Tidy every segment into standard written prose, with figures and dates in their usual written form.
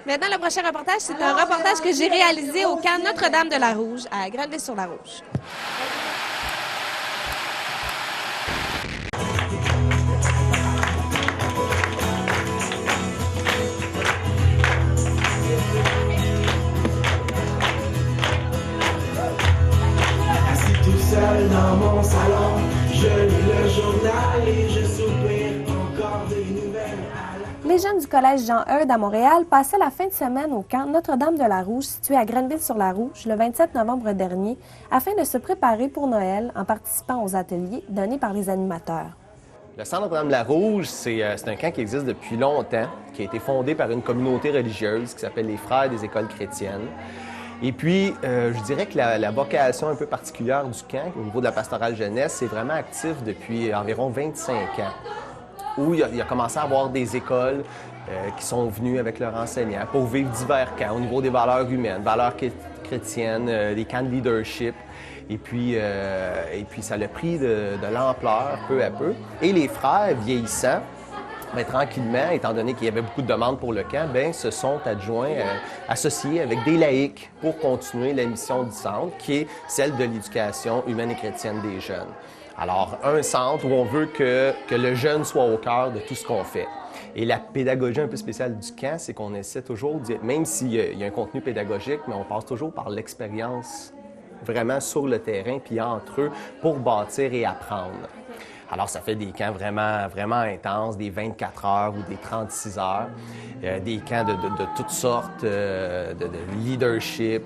Maintenant, le prochain reportage, c'est un reportage que j'ai réalisé au camp Notre-Dame-de-la-Rouge, à Granville-sur-la-Rouge. Assis tout seul dans mon salon, je lis le journal et je soupire encore des nouvelles. Les jeunes du collège Jean-Eudes à Montréal passaient la fin de semaine au camp Notre-Dame-de-la-Rouge, situé à Granville-sur-la-Rouge, le 27 novembre dernier, afin de se préparer pour Noël en participant aux ateliers donnés par les animateurs. Le Centre Notre-Dame-de-la-Rouge, c'est un camp qui existe depuis longtemps, qui a été fondé par une communauté religieuse qui s'appelle les Frères des écoles chrétiennes. Et puis, je dirais que la vocation un peu particulière du camp, au niveau de la pastorale jeunesse, c'est vraiment actif depuis environ 25 ans, où il a commencé à avoir des écoles qui sont venues avec leurs enseignants pour vivre divers camps au niveau des valeurs humaines, valeurs chrétiennes, des camps de leadership. Et puis ça a pris de l'ampleur peu à peu. Et les frères, vieillissants, bien, tranquillement, étant donné qu'il y avait beaucoup de demandes pour le camp, bien, se sont associés avec des laïcs pour continuer la mission du centre, qui est celle de l'éducation humaine et chrétienne des jeunes. Alors, un centre où on veut que le jeune soit au cœur de tout ce qu'on fait. Et la pédagogie un peu spéciale du camp, c'est qu'on essaie toujours, même s'il y a un contenu pédagogique, mais on passe toujours par l'expérience vraiment sur le terrain, puis entre eux, pour bâtir et apprendre. Alors, ça fait des camps vraiment, vraiment intenses, des 24 heures ou des 36 heures, des camps de toutes sortes, de leadership,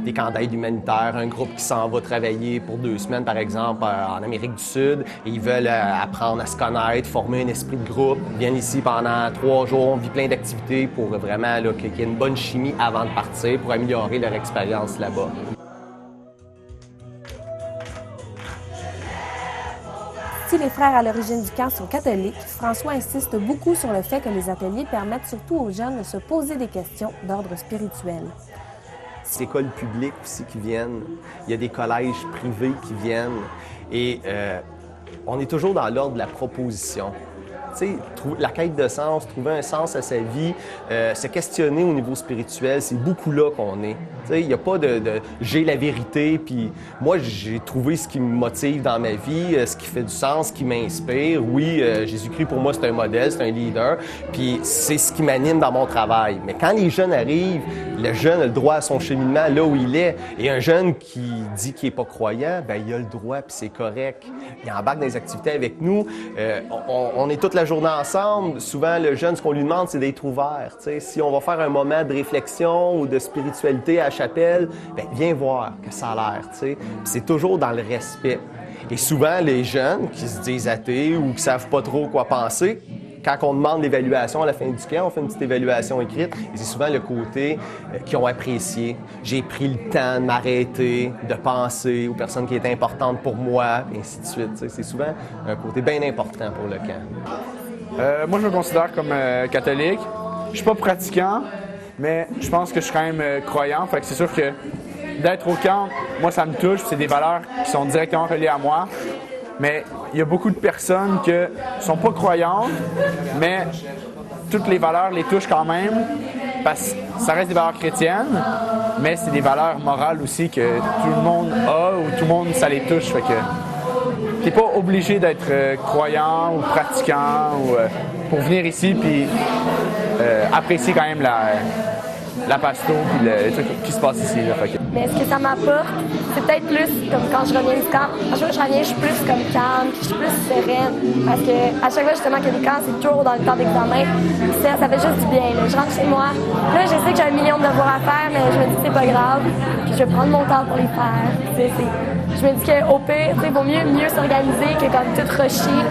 des camps d'aide humanitaire, un groupe qui s'en va travailler pour 2 semaines, par exemple, en Amérique du Sud, et ils veulent apprendre à se connaître, former un esprit de groupe. Ils viennent ici pendant 3 jours, on vit plein d'activités pour vraiment qu'il y ait une bonne chimie avant de partir, pour améliorer leur expérience là-bas. Si les frères à l'origine du camp sont catholiques, François insiste beaucoup sur le fait que les ateliers permettent surtout aux jeunes de se poser des questions d'ordre spirituel. Des écoles publiques aussi qui viennent, il y a des collèges privés qui viennent et on est toujours dans l'ordre de la proposition. Tu sais, la quête de sens, trouver un sens à sa vie, se questionner au niveau spirituel, c'est beaucoup là qu'on est. Tu sais, il n'y a pas de j'ai la vérité, puis moi, j'ai trouvé ce qui me motive dans ma vie, ce qui fait du sens, ce qui m'inspire. Oui, Jésus-Christ, pour moi, c'est un modèle, c'est un leader, puis c'est ce qui m'anime dans mon travail. Mais quand les jeunes arrivent, le jeune a le droit à son cheminement là où il est. Et un jeune qui dit qu'il n'est pas croyant, bien, il a le droit, puis c'est correct. Il embarque dans les activités avec nous. On est toute la journée ensemble. Souvent, le jeune, ce qu'on lui demande, c'est d'être ouvert. T'sais, si on va faire un moment de réflexion ou de spiritualité à la chapelle, bien, viens voir que ça a l'air. C'est toujours dans le respect. Et souvent, les jeunes qui se disent athées ou qui ne savent pas trop quoi penser, quand on demande l'évaluation à la fin du camp, on fait une petite évaluation écrite et c'est souvent le côté qu'ils ont apprécié. J'ai pris le temps de m'arrêter, de penser aux personnes qui étaient importantes pour moi, et ainsi de suite. T'sais, c'est souvent un côté bien important pour le camp. Moi, je me considère comme catholique. Je suis pas pratiquant, mais je pense que je suis quand même croyant. Fait que c'est sûr que d'être au camp, moi, ça me touche. C'est des valeurs qui sont directement reliées à moi. Mais il y a beaucoup de personnes qui ne sont pas croyantes, mais toutes les valeurs les touchent quand même, parce que ça reste des valeurs chrétiennes, mais c'est des valeurs morales aussi que tout le monde a, ou tout le monde, ça les touche. Fait que t'es pas obligé d'être croyant ou pratiquant pour venir ici puis apprécier quand même la pasto puis les trucs qui se passent ici. Là, fait que... Mais ce que ça m'apporte, c'est peut-être plus comme quand je reviens du camp. À chaque fois que je reviens, je suis plus comme calme, je suis plus sereine. Parce que à chaque fois justement qu'il y a des camps, c'est toujours dans le temps d'examen. Ça fait juste du bien. Là. Je rentre chez moi. Là, je sais que j'ai 1 million de devoirs à faire, mais je me dis que c'est pas grave. Puis je vais prendre mon temps pour les faire. Je me dis qu'au pire, il vaut mieux s'organiser que comme tout rusher.